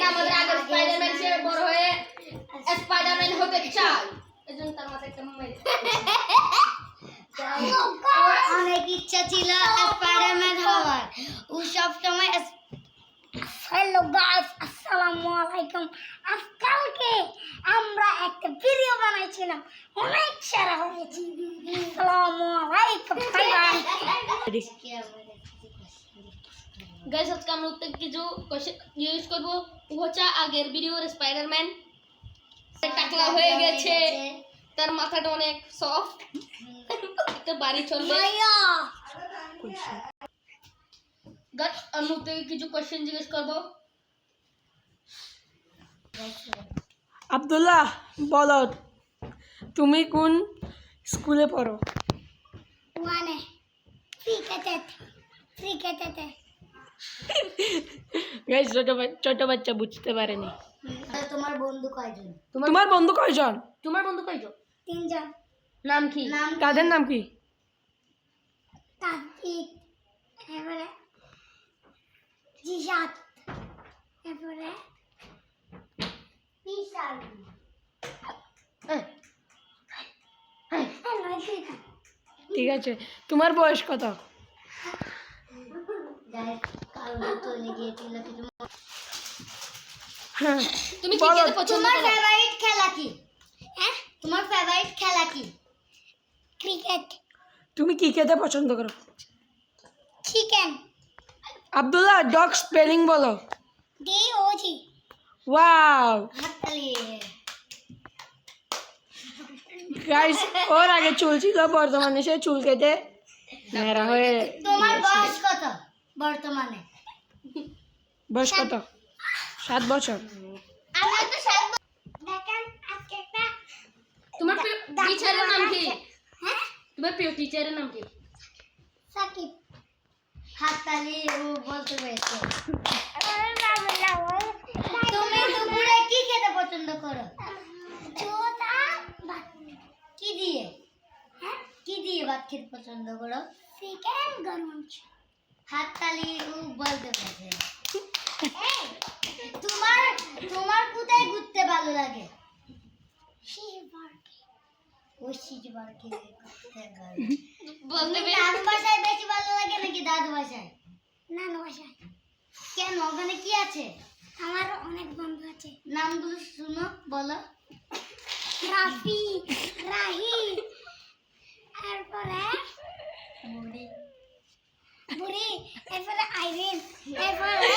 আমাদের আগের স্পাইডারম্যান সে বড় হয়ে স্পাইডারম্যান হতে চায় এজন্য তার মাথায় একটা মেরে অনেক ইচ্ছা ছিল স্পাইডারম্যান হওয়ার ও সব সময় হ্যালো গাইস আসসালামু আলাইকুম আজকালকে আমরা একটা ভিডিও বানাইছিলাম অনেক সারা হয়েছে আসসালামু আলাইকুম গাইস আজকে আমরা উত্তর কিছু কোশ্চেন ইউজ করব হচ্ছে আগের ভিডিওর স্পাইডারম্যান টাকলা হয়ে গেছে তার মাথাটা অনেক সফট একটা বাড়ি চলবে গাইস আমরা উত্তর কিছু কোশ্চেন জিজ্ঞেস করব আব্দুল্লাহ বলো তুমি কোন স্কুলে পড়ো? ওয়ানে ফ্রিকেটেতে গাইস ছোট বাচ্চা বুঝতে পারেনি। তোমার বন্ধু কয়জন? তোমার বন্ধু কয়জন? তোমার বন্ধু কয়জন? 3 জন। নাম কি? তাদের নাম কি? তাকিদ এবারে জিশাত এবারে বিশাল ঠিক আছে, তোমার বয়স কত? হ্যাঁ, তুমি কি বলো। খেতে পছন্দ তোমার করো? ফেভারিট খেলা কি? হ্যাঁ তোমার ফেভারিট খেলা কি? ক্রিকেট। তুমি কি খেতে পছন্দ করো? চিকেন। আব্দুল্লাহ ডগ স্পেলিং বলো। DOG। ওয়াও হাততালি। গাইস ওর আগে চুল ছিল, বর্তমানে সে চুল কেটে মেয়েরা হয়ে তোমার বয়স কত বর্তমানে? বয়স কত? 7 বছর। আমার তো 7 দেখেন আজকে একটা তোমার টিচারের নাম কি? হ্যাঁ তোমার প্রিয় টিচারের নাম কি? সাকিব। হাততালি ও বলতে পেরেছে। তুমি দুপুরে কি খেতে পছন্দ করো? কি দিয়ে? হ্যাঁ কি দিয়ে ভাত খেতে পছন্দ করো? চিকেন গরম। হাততালি ও বলতে পেরেছে। তোমার তোমার কোথায় ঘুরতে ভালো লাগে? বলতে নানু বাসায় বেশি ভালো লাগে নাকি দাদু বাসায়? নানু বাসায়। কেন ওখানে কি আছে? আমার অনেক বন্ধু আছে। নামগুলো শুনো বলো। রাফি, রাহি, এরপরে বুড়ি, এরপরে আইরিন, এরপরে